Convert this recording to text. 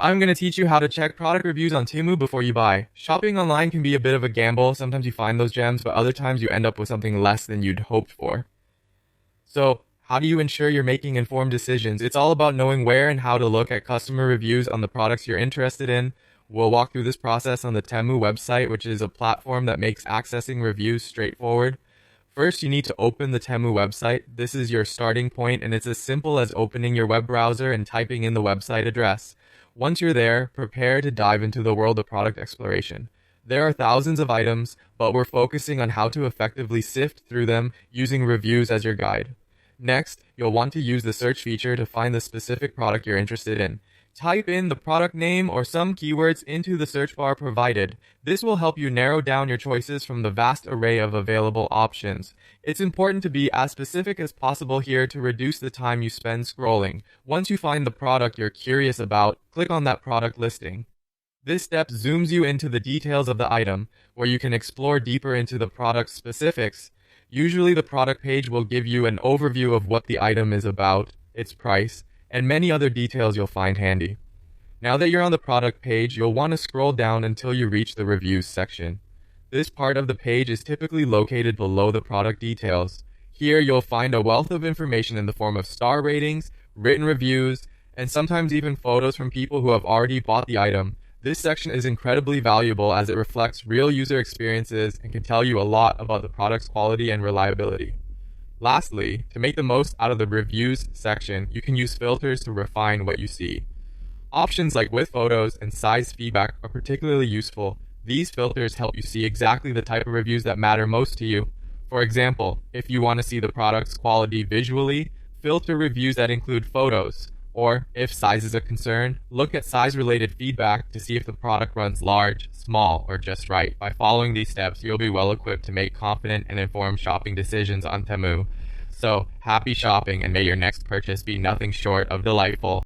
I'm going to teach you how to check product reviews on Temu before you buy. Shopping online can be a bit of a gamble. Sometimes you find those gems, but other times you end up with something less than you'd hoped for. So, how do you ensure you're making informed decisions? It's all about knowing where and how to look at customer reviews on the products you're interested in. We'll walk through this process on the Temu website, which is a platform that makes accessing reviews straightforward. First, you need to open the Temu website. This is your starting point, and it's as simple as opening your web browser and typing in the website address. Once you're there, prepare to dive into the world of product exploration. There are thousands of items, but we're focusing on how to effectively sift through them using reviews as your guide. Next, you'll want to use the search feature to find the specific product you're interested in. Type in the product name or some keywords into the search bar provided. This will help you narrow down your choices from the vast array of available options. It's important to be as specific as possible here to reduce the time you spend scrolling. Once you find the product you're curious about, click on that product listing. This step zooms you into the details of the item, where you can explore deeper into the product specifics. Usually the product page will give you an overview of what the item is about, its price, and many other details you'll find handy. Now that you're on the product page, you'll want to scroll down until you reach the reviews section. This part of the page is typically located below the product details. Here you'll find a wealth of information in the form of star ratings, written reviews, and sometimes even photos from people who have already bought the item. This section is incredibly valuable as it reflects real user experiences and can tell you a lot about the product's quality and reliability. Lastly, to make the most out of the reviews section, you can use filters to refine what you see. Options like with photos and size feedback are particularly useful. These filters help you see exactly the type of reviews that matter most to you. For example, if you want to see the product's quality visually, filter reviews that include photos. Or, if size is a concern, look at size-related feedback to see if the product runs large, small, or just right. By following these steps, you'll be well equipped to make confident and informed shopping decisions on Temu. So, happy shopping, and may your next purchase be nothing short of delightful.